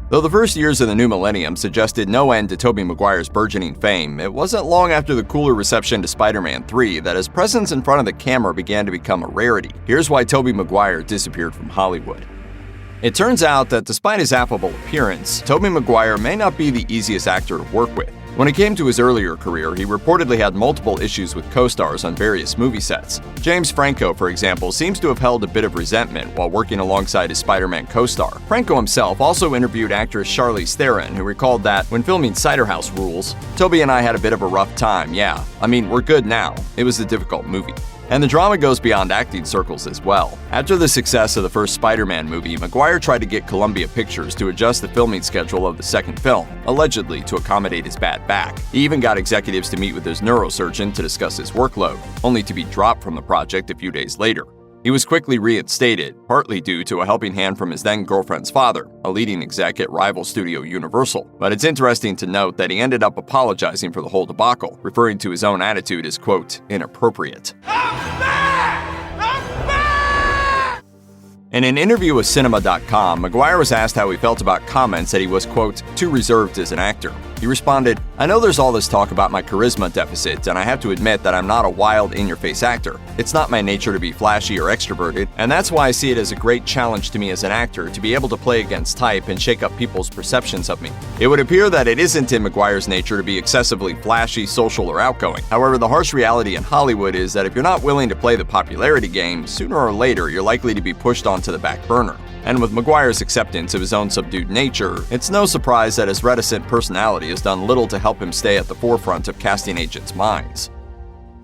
Though the first years of the new millennium suggested no end to Tobey Maguire's burgeoning fame, it wasn't long after the cooler reception to Spider-Man 3 that his presence in front of the camera began to become a rarity. Here's why Tobey Maguire disappeared from Hollywood. It turns out that despite his affable appearance, Tobey Maguire may not be the easiest actor to work with. When it came to his earlier career, he reportedly had multiple issues with co-stars on various movie sets. James Franco, for example, seems to have held a bit of resentment while working alongside his Spider-Man co-star. Franco himself also interviewed actress Charlize Theron, who recalled that, when filming Cider House Rules, "Tobey and I had a bit of a rough time, yeah. I mean, we're good now. It was a difficult movie." And the drama goes beyond acting circles as well. After the success of the first Spider-Man movie, Maguire tried to get Columbia Pictures to adjust the filming schedule of the second film, allegedly to accommodate his bad back. He even got executives to meet with his neurosurgeon to discuss his workload, only to be dropped from the project a few days later. He was quickly reinstated, partly due to a helping hand from his then-girlfriend's father, a leading exec at rival studio Universal. But it's interesting to note that he ended up apologizing for the whole debacle, referring to his own attitude as, quote, inappropriate. In an interview with Cinema.com, Maguire was asked how he felt about comments that he was, quote, too reserved as an actor. He responded, "I know there's all this talk about my charisma deficit, and I have to admit that I'm not a wild, in-your-face actor. It's not my nature to be flashy or extroverted, and that's why I see it as a great challenge to me as an actor to be able to play against type and shake up people's perceptions of me." It would appear that it isn't in Maguire's nature to be excessively flashy, social, or outgoing. However, the harsh reality in Hollywood is that if you're not willing to play the popularity game, sooner or later you're likely to be pushed onto the back burner. And with Maguire's acceptance of his own subdued nature, it's no surprise that his reticent personality has done little to help him stay at the forefront of casting agents' minds.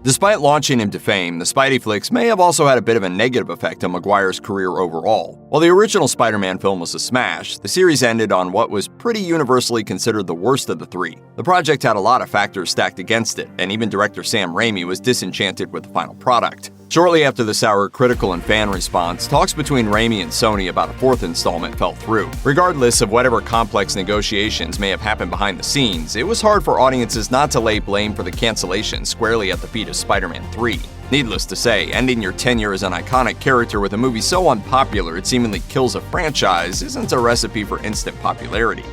Despite launching him to fame, the Spidey flicks may have also had a bit of a negative effect on Maguire's career overall. While the original Spider-Man film was a smash, the series ended on what was pretty universally considered the worst of the three. The project had a lot of factors stacked against it, and even director Sam Raimi was disenchanted with the final product. Shortly after the sour critical and fan response, talks between Raimi and Sony about a fourth installment fell through. Regardless of whatever complex negotiations may have happened behind the scenes, it was hard for audiences not to lay blame for the cancellation squarely at the feet of Spider-Man 3. Needless to say, ending your tenure as an iconic character with a movie so unpopular it seemingly kills a franchise isn't a recipe for instant popularity.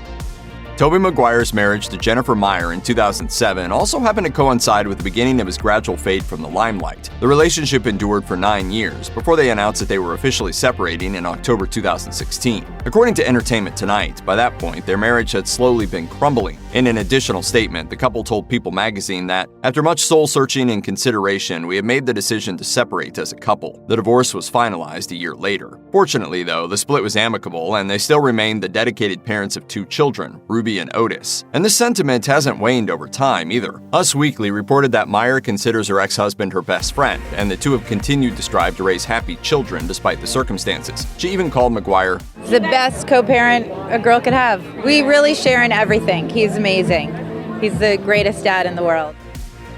Tobey Maguire's marriage to Jennifer Meyer in 2007 also happened to coincide with the beginning of his gradual fade from the limelight. The relationship endured for 9 years before they announced that they were officially separating in October 2016. According to Entertainment Tonight, by that point, their marriage had slowly been crumbling. In an additional statement, the couple told People magazine that, "After much soul-searching and consideration, we have made the decision to separate as a couple." The divorce was finalized a year later. Fortunately, though, the split was amicable, and they still remain the dedicated parents of 2 children, Ruby and Otis. And this sentiment hasn't waned over time either. Us Weekly reported that Meyer considers her ex-husband her best friend, and the two have continued to strive to raise happy children despite the circumstances. She even called Maguire the best co-parent a girl could have. We really share in everything. He's amazing. He's the greatest dad in the world.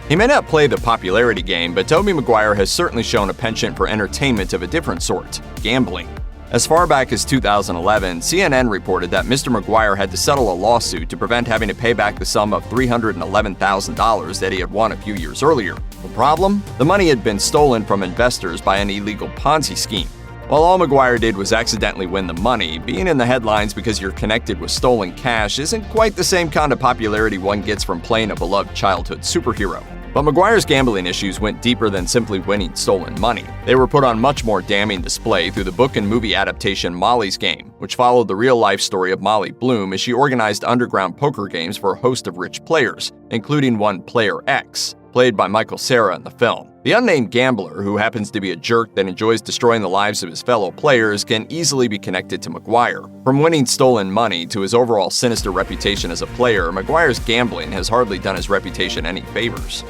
He may not play the popularity game, but Tobey Maguire has certainly shown a penchant for entertainment of a different sort: gambling. As far back as 2011, CNN reported that Mr. Maguire had to settle a lawsuit to prevent having to pay back the sum of $311,000 that he had won a few years earlier. The problem? The money had been stolen from investors by an illegal Ponzi scheme. While all Maguire did was accidentally win the money, being in the headlines because you're connected with stolen cash isn't quite the same kind of popularity one gets from playing a beloved childhood superhero. But Maguire's gambling issues went deeper than simply winning stolen money. They were put on much more damning display through the book and movie adaptation Molly's Game, which followed the real-life story of Molly Bloom as she organized underground poker games for a host of rich players, including one Player X, played by Michael Cera in the film. The unnamed gambler, who happens to be a jerk that enjoys destroying the lives of his fellow players, can easily be connected to Maguire. From winning stolen money to his overall sinister reputation as a player, Maguire's gambling has hardly done his reputation any favors.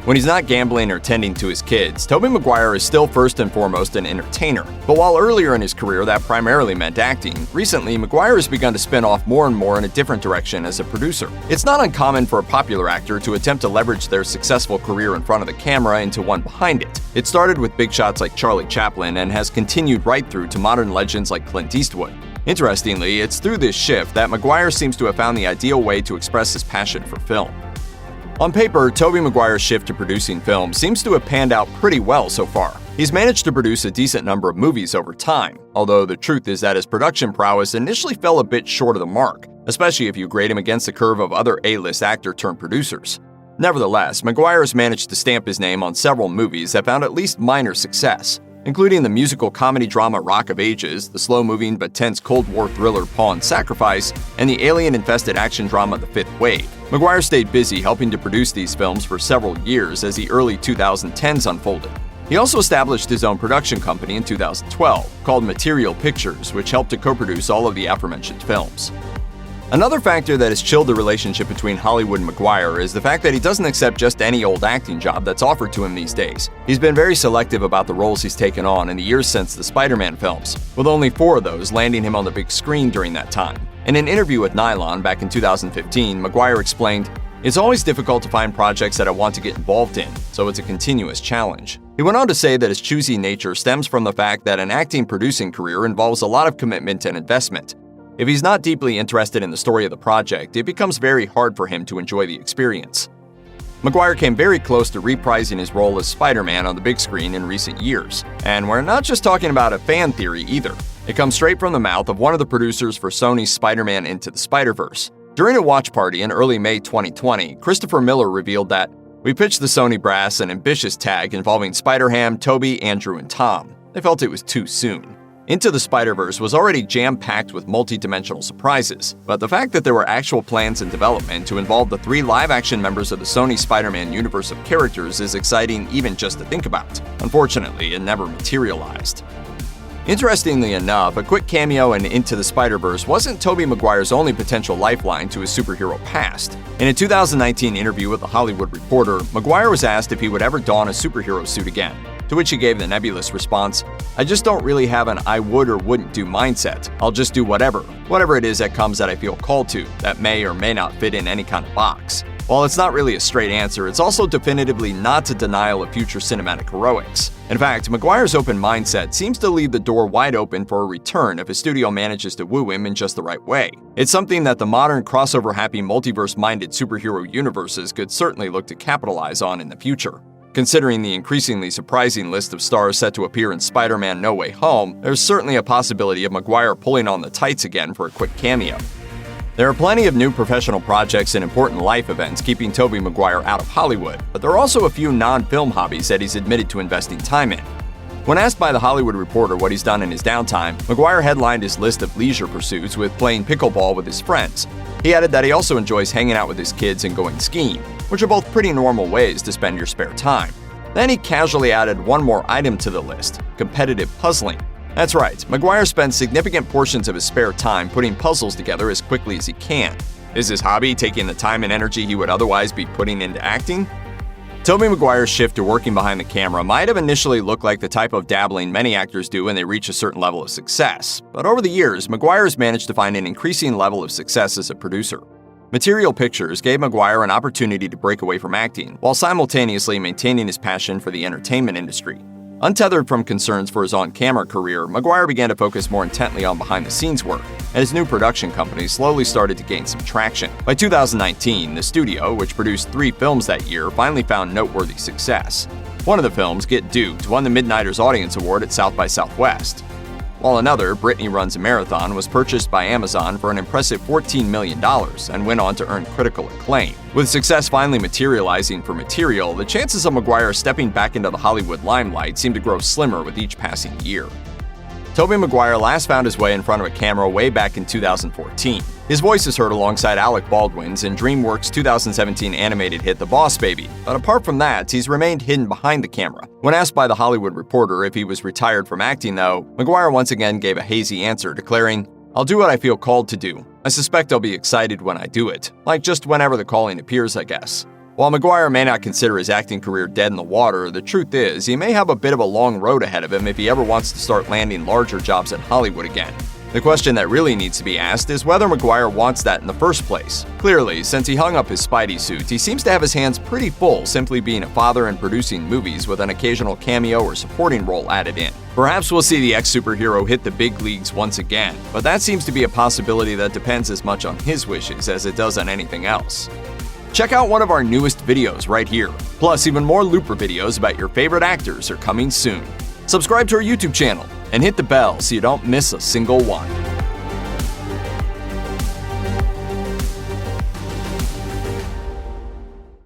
When he's not gambling or tending to his kids, Tobey Maguire is still first and foremost an entertainer. But while earlier in his career that primarily meant acting, recently Maguire has begun to spin off more and more in a different direction as a producer. It's not uncommon for a popular actor to attempt to leverage their successful career in front of the camera into one behind it. It started with big shots like Charlie Chaplin and has continued right through to modern legends like Clint Eastwood. Interestingly, it's through this shift that Maguire seems to have found the ideal way to express his passion for film. On paper, Tobey Maguire's shift to producing film seems to have panned out pretty well so far. He's managed to produce a decent number of movies over time, although the truth is that his production prowess initially fell a bit short of the mark, especially if you grade him against the curve of other A-list actor-turned-producers. Nevertheless, Maguire has managed to stamp his name on several movies that found at least minor success, including the musical comedy drama Rock of Ages, the slow-moving but tense Cold War thriller Pawn Sacrifice, and the alien-infested action drama The Fifth Wave. Maguire stayed busy helping to produce these films for several years as the early 2010s unfolded. He also established his own production company in 2012, called Material Pictures, which helped to co-produce all of the aforementioned films. Another factor that has chilled the relationship between Hollywood and Maguire is the fact that he doesn't accept just any old acting job that's offered to him these days. He's been very selective about the roles he's taken on in the years since the Spider-Man films, with only 4 of those landing him on the big screen during that time. In an interview with Nylon back in 2015, Maguire explained, "It's always difficult to find projects that I want to get involved in, so it's a continuous challenge." He went on to say that his choosy nature stems from the fact that an acting-producing career involves a lot of commitment and investment. If he's not deeply interested in the story of the project, it becomes very hard for him to enjoy the experience. Maguire came very close to reprising his role as Spider-Man on the big screen in recent years. And we're not just talking about a fan theory either. It comes straight from the mouth of one of the producers for Sony's Spider-Man Into the Spider-Verse. During a watch party in early May 2020, Christopher Miller revealed that, "We pitched the Sony brass an ambitious tag involving Spider-Ham, Tobey, Andrew, and Tom. They felt it was too soon." Into the Spider-Verse was already jam-packed with multi-dimensional surprises, but the fact that there were actual plans in development to involve the 3 live-action members of the Sony Spider-Man universe of characters is exciting even just to think about. Unfortunately, it never materialized. Interestingly enough, a quick cameo in Into the Spider-Verse wasn't Tobey Maguire's only potential lifeline to his superhero past. In a 2019 interview with The Hollywood Reporter, Maguire was asked if he would ever don a superhero suit again, to which he gave the nebulous response, "I just don't really have an I would or wouldn't do mindset. I'll just do whatever it is that comes that I feel called to, that may or may not fit in any kind of box." While it's not really a straight answer, it's also definitively not a denial of future cinematic heroics. In fact, Maguire's open mindset seems to leave the door wide open for a return if a studio manages to woo him in just the right way. It's something that the modern crossover-happy multiverse-minded superhero universes could certainly look to capitalize on in the future. Considering the increasingly surprising list of stars set to appear in Spider-Man No Way Home, there's certainly a possibility of Maguire pulling on the tights again for a quick cameo. There are plenty of new professional projects and important life events keeping Tobey Maguire out of Hollywood, but there are also a few non-film hobbies that he's admitted to investing time in. When asked by The Hollywood Reporter what he's done in his downtime, Maguire headlined his list of leisure pursuits with playing pickleball with his friends. He added that he also enjoys hanging out with his kids and going skiing, which are both pretty normal ways to spend your spare time. Then he casually added one more item to the list: competitive puzzling. That's right, Maguire spends significant portions of his spare time putting puzzles together as quickly as he can. Is his hobby taking the time and energy he would otherwise be putting into acting? Tobey Maguire's shift to working behind the camera might have initially looked like the type of dabbling many actors do when they reach a certain level of success, but over the years, Maguire has managed to find an increasing level of success as a producer. Material Pictures gave Maguire an opportunity to break away from acting, while simultaneously maintaining his passion for the entertainment industry. Untethered from concerns for his on-camera career, Maguire began to focus more intently on behind-the-scenes work, and his new production company slowly started to gain some traction. By 2019, the studio, which produced 3 films that year, finally found noteworthy success. One of the films, Get Duped, won the Midnighters Audience Award at South by Southwest, while another, Brittany Runs a Marathon, was purchased by Amazon for an impressive $14 million and went on to earn critical acclaim. With success finally materializing for Material, the chances of Maguire stepping back into the Hollywood limelight seem to grow slimmer with each passing year. Tobey Maguire last found his way in front of a camera way back in 2014. His voice is heard alongside Alec Baldwin's in DreamWorks' 2017 animated hit The Boss Baby, but apart from that, he's remained hidden behind the camera. When asked by The Hollywood Reporter if he was retired from acting though, Maguire once again gave a hazy answer, declaring, "I'll do what I feel called to do. I suspect I'll be excited when I do it. Like just whenever the calling appears, I guess." While Maguire may not consider his acting career dead in the water, the truth is, he may have a bit of a long road ahead of him if he ever wants to start landing larger jobs in Hollywood again. The question that really needs to be asked is whether Maguire wants that in the first place. Clearly, since he hung up his Spidey suit, he seems to have his hands pretty full simply being a father and producing movies with an occasional cameo or supporting role added in. Perhaps we'll see the ex-superhero hit the big leagues once again, but that seems to be a possibility that depends as much on his wishes as it does on anything else. Check out one of our newest videos right here. Plus, even more Looper videos about your favorite actors are coming soon. Subscribe to our YouTube channel and hit the bell so you don't miss a single one.